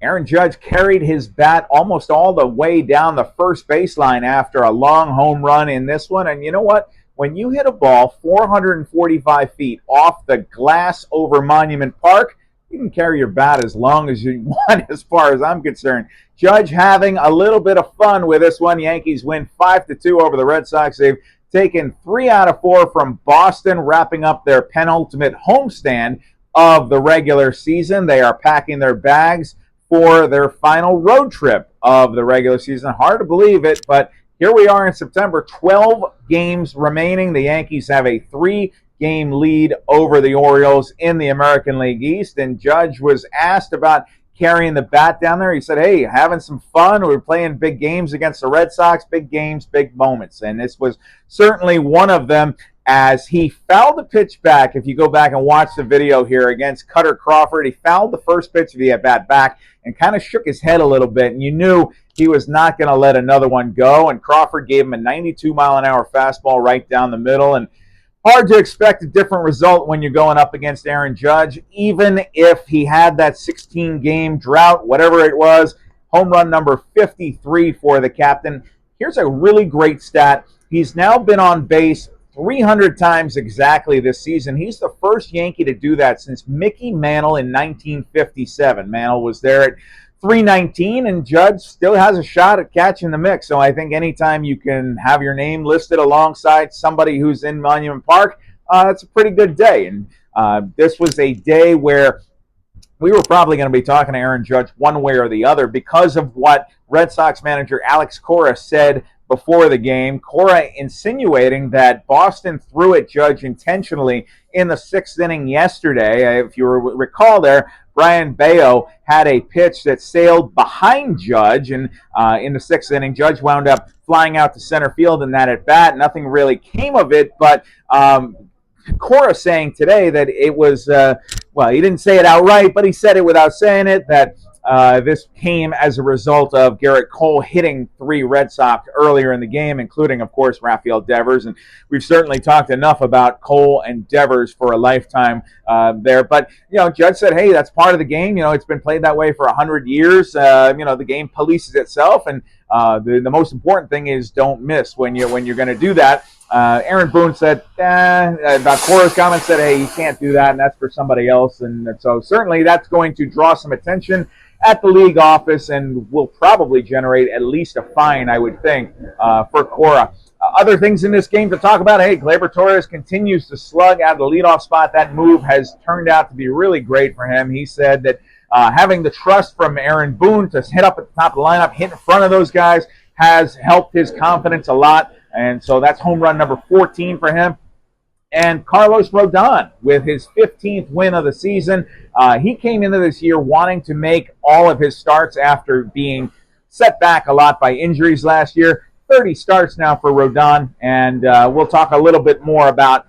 Aaron Judge carried his bat almost all the way down the first baseline after a long home run in this one. And you know what? When you hit a ball 445 feet off the glass over Monument Park, you can carry your bat as long as you want, as far as I'm concerned. Judge having a little bit of fun with this one. Yankees win 5-2 over the Red Sox. They've taken 3 out of 4 from Boston, wrapping up their penultimate homestand of the regular season. They are packing their bags for their final road trip of the regular season. Hard to believe it, but here we are in September, 12 games remaining. The Yankees have a 3-game lead over the Orioles in the American League East, and Judge was asked about carrying the bat down there. He said, hey, having some fun. We're playing big games against the Red Sox, big games, big moments, and this was certainly one of them, as he fouled the pitch back. If you go back and watch the video here against Cutter Crawford, he fouled the first pitch of the at-bat back and kind of shook his head a little bit, and you knew he was not going to let another one go, and Crawford gave him a 92-mile-an-hour fastball right down the middle, and hard to expect a different result when you're going up against Aaron Judge, even if he had that 16-game drought, whatever it was. Home run number 53 for the captain. Here's a really great stat. He's now been on base 300 times exactly this season. He's the first Yankee to do that since Mickey Mantle in 1957. Mantle was there at 319, and Judge still has a shot at catching the mix. So I think anytime you can have your name listed alongside somebody who's in Monument Park, it's a pretty good day. And this was a day where we were probably going to be talking to Aaron Judge one way or the other because of what Red Sox manager Alex Cora said before the game. Cora insinuating that Boston threw at Judge intentionally in the 6th inning yesterday. If you recall there, Brian Bayo had a pitch that sailed behind Judge, and in the 6th inning, Judge wound up flying out to center field in that at-bat. Nothing really came of it, but Cora saying today that it was, well, he didn't say it outright, but he said it without saying it, that this came as a result of Garrett Cole hitting 3 Red Sox earlier in the game, including, of course, Rafael Devers. And we've certainly talked enough about Cole and Devers for a lifetime there. But, you know, Judge said, hey, that's part of the game. You know, it's been played that way for 100 years. You know, the game polices itself. And the most important thing is don't miss when you're going to do that. Aaron Boone said, about Cora's comment, said, hey, you can't do that, and that's for somebody else. And so certainly that's going to draw some attention at the league office and will probably generate at least a fine, I would think, for Cora. Other things in this game to talk about, hey, Gleyber Torres continues to slug out of the leadoff spot. That move has turned out to be really great for him. He said that having the trust from Aaron Boone to hit up at the top of the lineup, hit in front of those guys, has helped his confidence a lot. And so that's home run number 14 for him. And Carlos Rodon with his 15th win of the season. He came into this year wanting to make all of his starts after being set back a lot by injuries last year. 30 starts now for Rodon, and we'll talk a little bit more about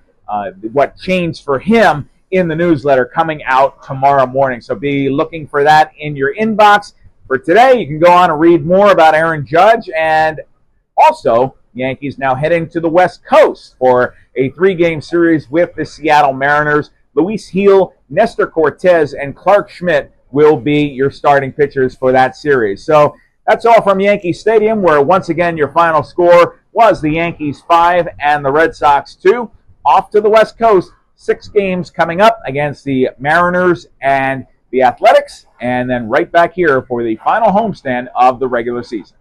what changed for him in the newsletter coming out tomorrow morning. So be looking for that in your inbox. For today, you can go on and read more about Aaron Judge, and also Yankees now heading to the West Coast for a 3-game series with the Seattle Mariners. Luis Gil, Nestor Cortez, and Clark Schmidt will be your starting pitchers for that series. So that's all from Yankee Stadium, where once again your final score was the Yankees 5 and the Red Sox 2. Off to the West Coast, 6 games coming up against the Mariners and the Athletics, and then right back here for the final homestand of the regular season.